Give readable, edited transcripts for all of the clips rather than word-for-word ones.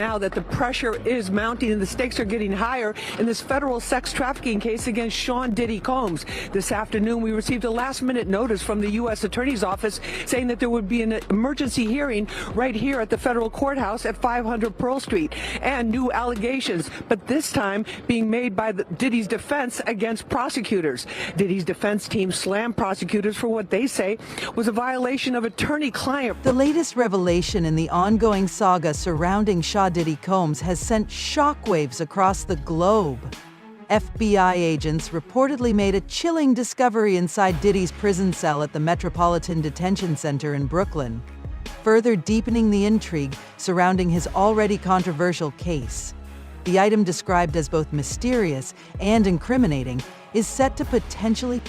Now that the pressure is mounting and the stakes are getting higher in this federal sex trafficking case against Sha Diddy Combs. This afternoon, we received a last-minute notice from the U.S. Attorney's Office saying that there would be an emergency hearing right here at the federal courthouse at 500 Pearl Street, and new allegations, but this time being made by Diddy's defense against prosecutors. Diddy's defense team slammed prosecutors for what they say was a violation of attorney-client. The latest revelation in the ongoing saga surrounding Sha Diddy Combs has sent shockwaves across the globe. FBI agents reportedly made a chilling discovery inside Diddy's prison cell at the Metropolitan Detention Center in Brooklyn, further deepening the intrigue surrounding his already controversial case. The item, described as both mysterious and incriminating, is set to potentially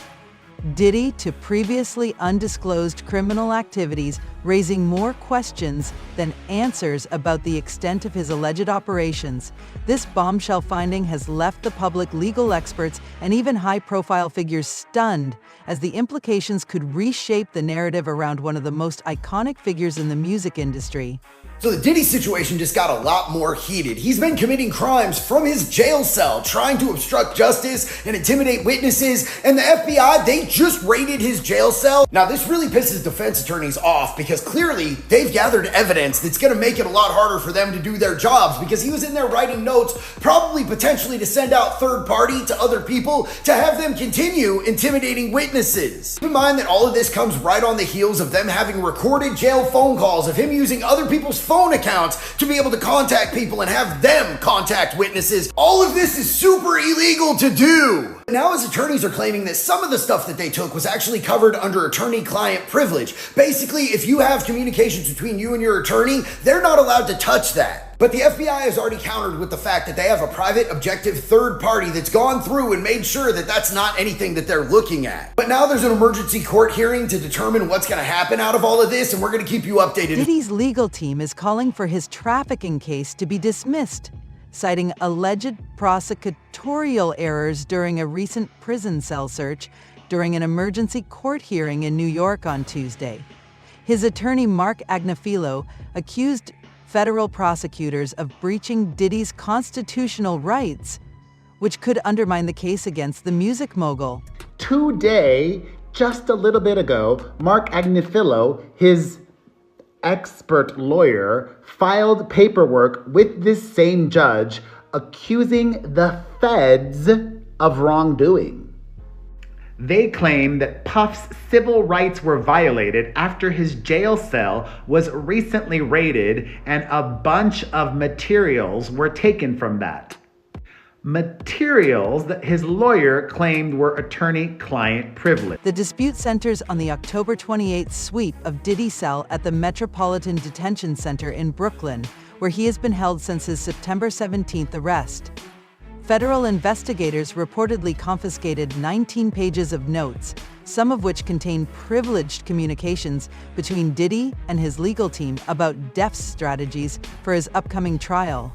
Diddy to previously undisclosed criminal activities, raising more questions than answers about the extent of his alleged operations. This bombshell finding has left the public, legal experts, and even high-profile figures stunned, as the implications could reshape the narrative around one of the most iconic figures in the music industry. So the Diddy situation just got a lot more heated. He's been committing crimes from his jail cell, trying to obstruct justice and intimidate witnesses, and the FBI, they just raided his jail cell. Now this really pisses defense attorneys off because clearly they've gathered evidence that's gonna make it a lot harder for them to do their jobs, because he was in there writing notes, probably potentially to send out third party to other people to have them continue intimidating witnesses. Keep in mind that all of this comes right on the heels of them having recorded jail phone calls of him using other people's phone accounts to be able to contact people and have them contact witnesses. All of this is super illegal to do. Now his attorneys are claiming that some of the stuff that they took was actually covered under attorney-client privilege. Basically, if you have communications between you and your attorney, they're not allowed to touch that. But the FBI has already countered with the fact that they have a private, objective third party that's gone through and made sure that that's not anything that they're looking at. But now there's an emergency court hearing to determine what's going to happen out of all of this, and we're going to keep you updated. Diddy's legal team is calling for his trafficking case to be dismissed, citing alleged prosecutorial errors during a recent prison cell search during an emergency court hearing in New York on Tuesday. His attorney, Mark Agnifilo, accused federal prosecutors of breaching Diddy's constitutional rights, which could undermine the case against the music mogul. Today, just a little bit ago, Mark Agnifilo, his expert lawyer, filed paperwork with this same judge accusing the feds of wrongdoing. They claim that Puff's civil rights were violated after his jail cell was recently raided and a bunch of materials were taken from that. Materials that his lawyer claimed were attorney-client privilege. The dispute centers on the October 28th sweep of Diddy's cell at the Metropolitan Detention Center in Brooklyn, where he has been held since his September 17th arrest. Federal investigators reportedly confiscated 19 pages of notes, some of which contain privileged communications between Diddy and his legal team about defense strategies for his upcoming trial.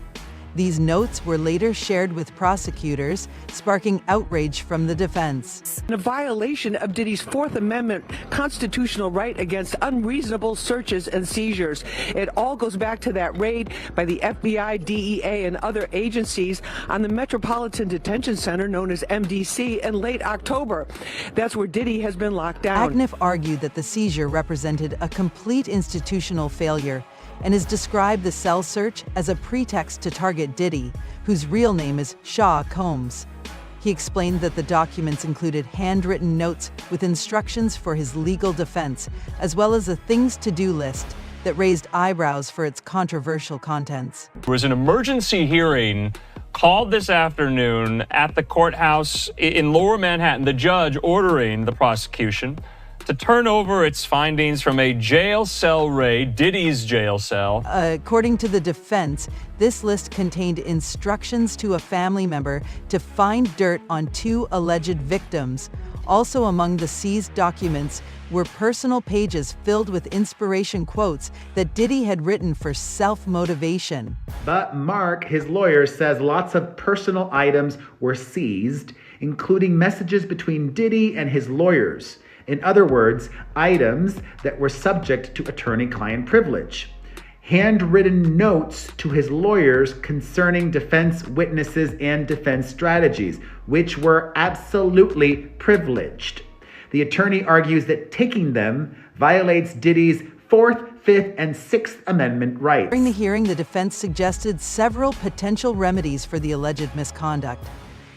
These notes were later shared with prosecutors, sparking outrage from the defense. A violation of Diddy's Fourth Amendment constitutional right against unreasonable searches and seizures. It all goes back to that raid by the FBI, DEA, and other agencies on the Metropolitan Detention Center, known as MDC, in late October. That's where Diddy has been locked down. Agnif argued that the seizure represented a complete institutional failure and has described the cell search as a pretext to target Diddy, whose real name is Sha Combs. He explained that the documents included handwritten notes with instructions for his legal defense, as well as a things-to-do list that raised eyebrows for its controversial contents. There was an emergency hearing called this afternoon at the courthouse in Lower Manhattan, the judge ordering the prosecution to turn over its findings from a jail cell raid, Diddy's jail cell. According to the defense, this list contained instructions to a family member to find dirt on 2 alleged victims. Also among the seized documents were personal pages filled with inspiration quotes that Diddy had written for self-motivation. But Mark, his lawyer, says lots of personal items were seized, including messages between Diddy and his lawyers. In other words, items that were subject to attorney-client privilege. handwritten notes to his lawyers concerning defense witnesses and defense strategies, which were absolutely privileged. The attorney argues that taking them violates Diddy's Fourth, Fifth, and Sixth Amendment rights. During the hearing, the defense suggested several potential remedies for the alleged misconduct.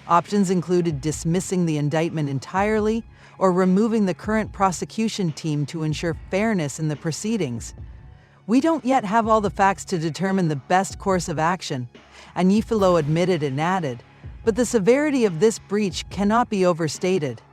Options included dismissing the indictment entirely or removing the current prosecution team to ensure fairness in the proceedings. We don't yet have all the facts to determine the best course of action, Agnifilo admitted and added, but the severity of this breach cannot be overstated.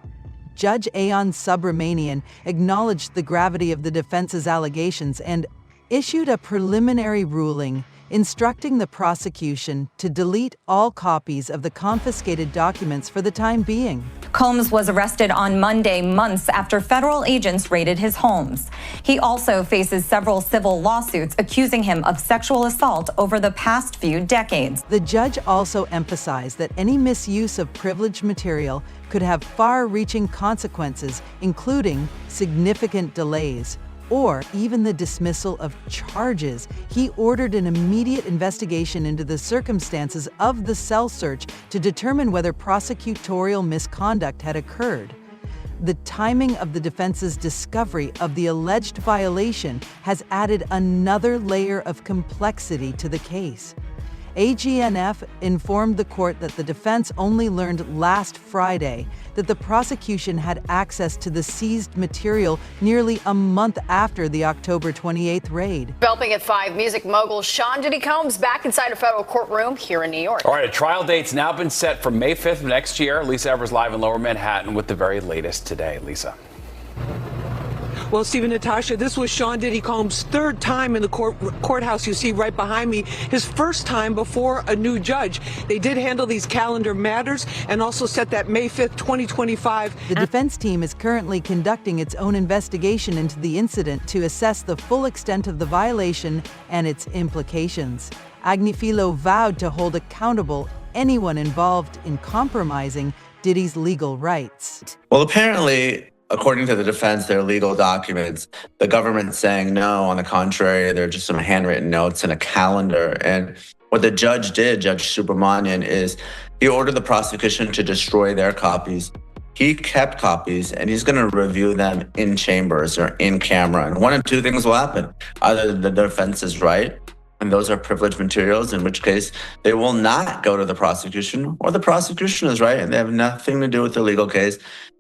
Judge Aon Subramanian acknowledged the gravity of the defense's allegations and issued a preliminary ruling instructing the prosecution to delete all copies of the confiscated documents for the time being. Combs was arrested on Monday, months after federal agents raided his homes. He also faces several civil lawsuits accusing him of sexual assault over the past few decades. The judge also emphasized that any misuse of privileged material could have far-reaching consequences, including significant delays or even the dismissal of charges. He ordered an immediate investigation into the circumstances of the cell search to determine whether prosecutorial misconduct had occurred. The timing of the defense's discovery of the alleged violation has added another layer of complexity to the case. AGNF informed the court that the defense only learned last Friday that the prosecution had access to the seized material nearly a month after the October 28th raid. Developing at 5, music mogul Sha Diddy Combs back inside a federal courtroom here in New York. All right, a trial date's now been set for May 5th of next year. Lisa Evers live in Lower Manhattan with the very latest today. Lisa. Well, Stephen, Natasha, this was Sha Diddy Combs' third time in the courthouse you see right behind me, his first time before a new judge. They did handle these calendar matters and also set that May 5th, 2025. The defense team is currently conducting its own investigation into the incident to assess the full extent of the violation and its implications. Agnifilo vowed to hold accountable anyone involved in compromising Diddy's legal rights. Well, apparently, according to the defense, their legal documents, the government's saying no, on the contrary, they're just some handwritten notes and a calendar. And what the judge did, Judge Subramanian, is he ordered the prosecution to destroy their copies. He kept copies, and he's going to review them in chambers or in camera. And one of two things will happen. Either the defense is right, and those are privileged materials, in which case they will not go to the prosecution, or the prosecution is right, and they have nothing to do with the legal case,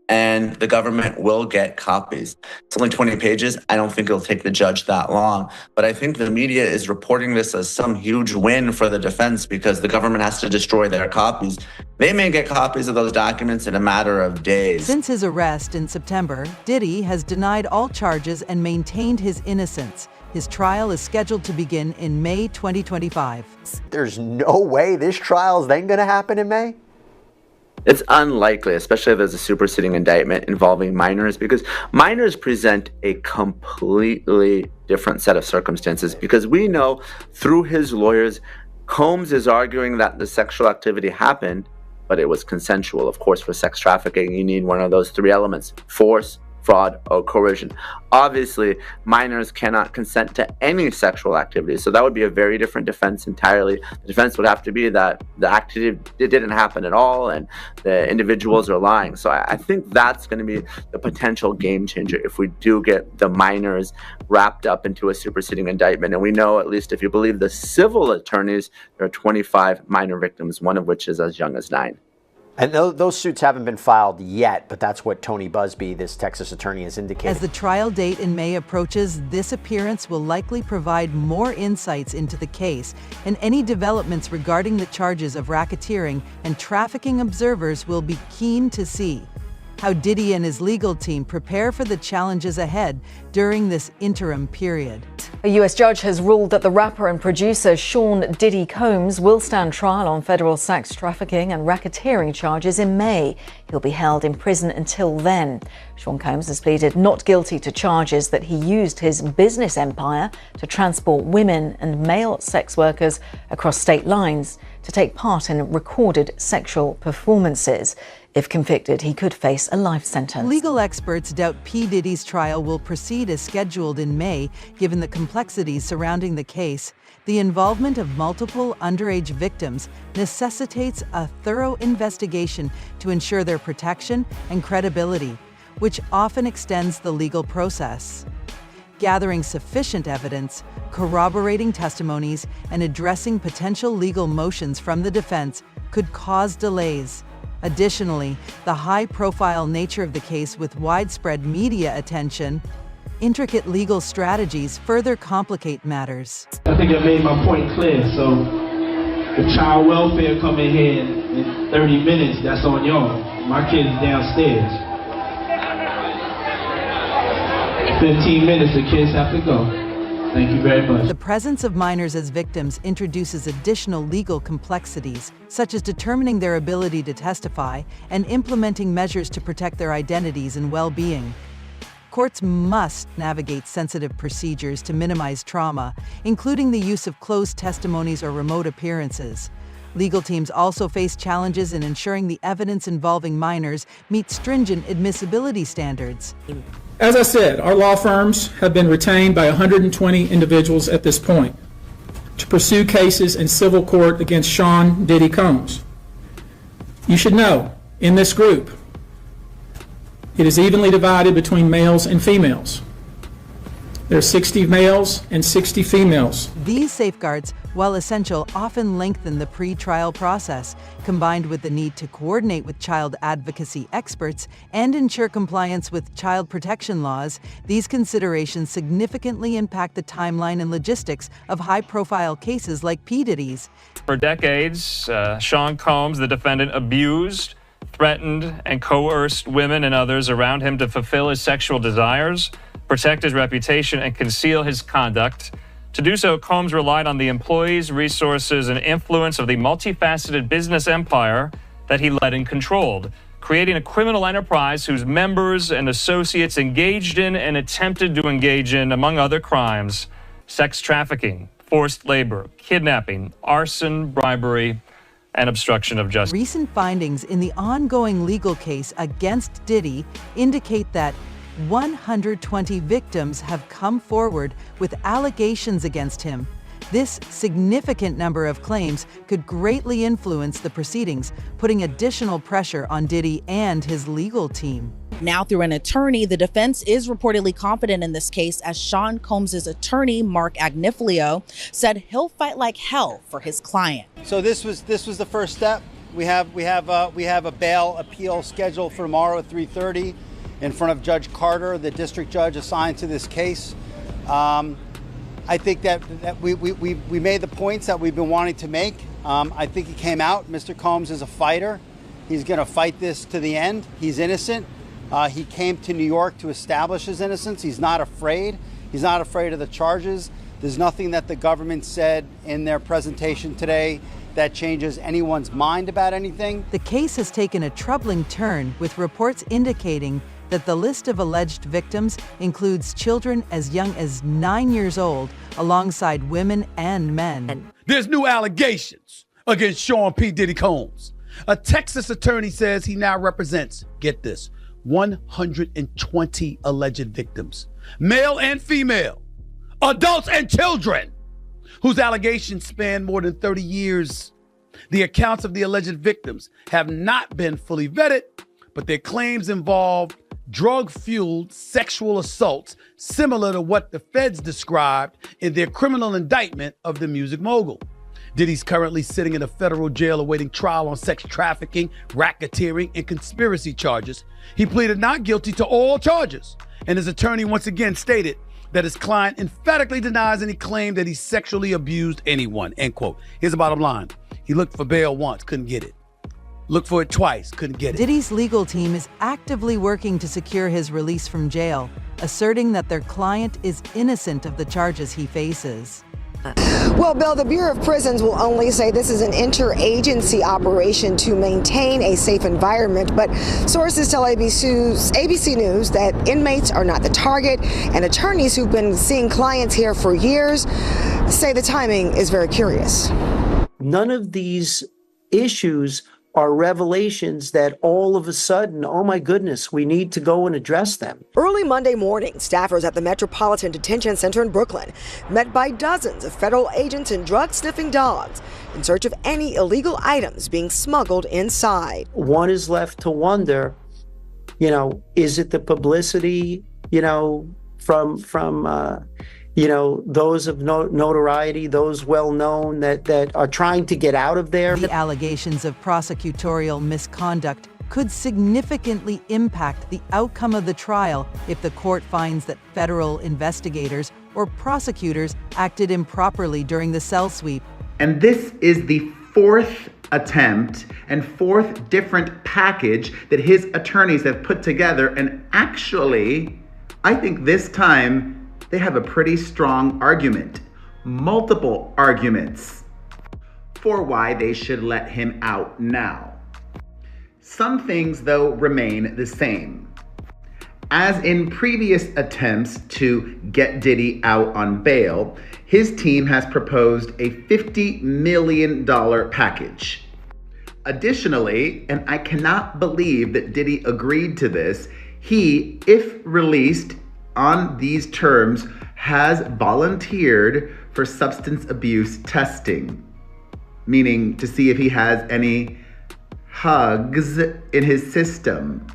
and the government will get copies. It's only 20 pages. I don't think it'll take the judge that long. But I think the media is reporting this as some huge win for the defense because the government has to destroy their copies. They may get copies of those documents in a matter of days. Since his arrest in September, Diddy has denied all charges and maintained his innocence. His trial is scheduled to begin in May 2025. There's no way this trial is then going to happen in May? It's unlikely, especially if there's a superseding indictment involving minors, because minors present a completely different set of circumstances. Because we know through his lawyers, Combs is arguing that the sexual activity happened, but it was consensual. Of course, for sex trafficking, you need one of those three elements: force, fraud, or coercion. Obviously, minors cannot consent to any sexual activity, so that would be a very different defense entirely. The defense would have to be that the activity didn't happen at all and the individuals are lying. So I think that's going to be the potential game changer if we do get the minors wrapped up into a superseding indictment. And we know, at least if you believe the civil attorneys, there are 25 minor victims, one of which is as young as 9. And those suits haven't been filed yet, but that's what Tony Busby, this Texas attorney, has indicated. As the trial date in May approaches, this appearance will likely provide more insights into the case, and any developments regarding the charges of racketeering and trafficking observers will be keen to see how Diddy and his legal team prepare for the challenges ahead during this interim period. A U.S. judge has ruled that the rapper and producer Sha Diddy Combs will stand trial on federal sex trafficking and racketeering charges in May. He'll be held in prison until then. Sha Combs has pleaded not guilty to charges that he used his business empire to transport women and male sex workers across state lines to take part in recorded sexual performances. If convicted, he could face a life sentence. Legal experts doubt P. Diddy's trial will proceed as scheduled in May, given the complexities surrounding the case. The involvement of multiple underage victims necessitates a thorough investigation to ensure their protection and credibility, which often extends the legal process. Gathering sufficient evidence, corroborating testimonies, and addressing potential legal motions from the defense could cause delays. Additionally, the high-profile nature of the case with widespread media attention, intricate legal strategies further complicate matters. I think I made my point clear, so if child welfare come in here in 30 minutes, that's on y'all. My kid's downstairs. 15 minutes, the kids have to go. Thank you very much. The presence of minors as victims introduces additional legal complexities, such as determining their ability to testify and implementing measures to protect their identities and well-being. Courts must navigate sensitive procedures to minimize trauma, including the use of closed testimonies or remote appearances. Legal teams also face challenges in ensuring the evidence involving minors meets stringent admissibility standards. As I said, our law firms have been retained by 120 individuals at this point to pursue cases in civil court against Sha Diddy Combs. You should know, in this group, it is evenly divided between males and females. There are 60 males and 60 females. These safeguards, while essential, often lengthen the pre-trial process, combined with the need to coordinate with child advocacy experts and ensure compliance with child protection laws. These considerations significantly impact the timeline and logistics of high-profile cases like P. Diddy's. For decades, Sean Combs, the defendant, abused, threatened, and coerced women and others around him to fulfill his sexual desires, protect his reputation, and conceal his conduct. To do so, Combs relied on the employees, resources, and influence of the multifaceted business empire that he led and controlled, creating a criminal enterprise whose members and associates engaged in and attempted to engage in, among other crimes, sex trafficking, forced labor, kidnapping, arson, bribery, and obstruction of justice. Recent findings in the ongoing legal case against Diddy indicate that 120 victims have come forward with allegations against him. This significant number of claims could greatly influence the proceedings, putting additional pressure on Diddy and his legal team. Now, through an attorney, the defense is reportedly confident in this case, as Sean Combs' attorney, Mark Agnifilo, said he'll fight like hell for his client. So this was the first step. We have a bail appeal scheduled for tomorrow at 3:30 in front of Judge Carter, the district judge assigned to this case. I think that we made the points that we've been wanting to make. I think he came out. Mr. Combs is a fighter. He's going to fight this to the end. He's innocent. He came to New York to establish his innocence. He's not afraid. He's not afraid of the charges. There's nothing that the government said in their presentation today that changes anyone's mind about anything. The case has taken a troubling turn, with reports indicating that the list of alleged victims includes children as young as 9 years old, alongside women and men. There's new allegations against Sean P. Diddy Combs. A Texas attorney says he now represents, get this, 120 alleged victims, male and female, adults and children, whose allegations span more than 30 years. The accounts of the alleged victims have not been fully vetted, but their claims involve drug-fueled sexual assaults similar to what the feds described in their criminal indictment of the music mogul. Diddy's currently sitting in a federal jail awaiting trial on sex trafficking, racketeering, and conspiracy charges. He pleaded not guilty to all charges, and his attorney once again stated that his client emphatically denies any claim that he sexually abused anyone, end quote. Here's the bottom line. He looked for bail once, couldn't get it. Looked for it twice, couldn't get it. Diddy's legal team is actively working to secure his release from jail, asserting that their client is innocent of the charges he faces. Well, Bill, the Bureau of Prisons will only say this is an interagency operation to maintain a safe environment, but sources tell ABC News that inmates are not the target, and attorneys who've been seeing clients here for years say the timing is very curious. None of these issues are revelations that all of a sudden, oh my goodness, we need to go and address them. Early Monday morning, staffers at the Metropolitan Detention Center in Brooklyn met by dozens of federal agents and drug-sniffing dogs in search of any illegal items being smuggled inside. One is left to wonder, is it the publicity, from those of notoriety, those well-known that are trying to get out of there? The allegations of prosecutorial misconduct could significantly impact the outcome of the trial if the court finds that federal investigators or prosecutors acted improperly during the cell sweep. And this is the fourth attempt and fourth different package that his attorneys have put together. And actually, I think this time they have a pretty strong argument, multiple arguments, for why they should let him out now. Some things, though, remain the same. As in previous attempts to get Diddy out on bail, his team has proposed a $50 million package. Additionally, and I cannot believe that Diddy agreed to this, he, if released on these terms, has volunteered for substance abuse testing, meaning to see if he has any hugs in his system.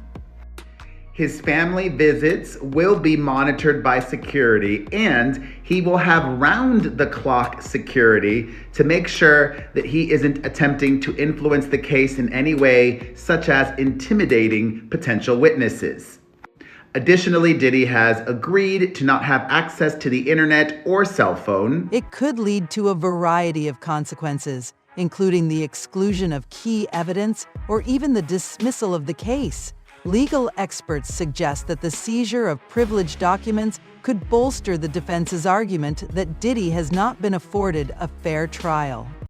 His family visits will be monitored by security, and he will have round-the-clock security to make sure that he isn't attempting to influence the case in any way, such as intimidating potential witnesses. Additionally, Diddy has agreed to not have access to the internet or cell phone. It could lead to a variety of consequences, including the exclusion of key evidence or even the dismissal of the case. Legal experts suggest that the seizure of privileged documents could bolster the defense's argument that Diddy has not been afforded a fair trial.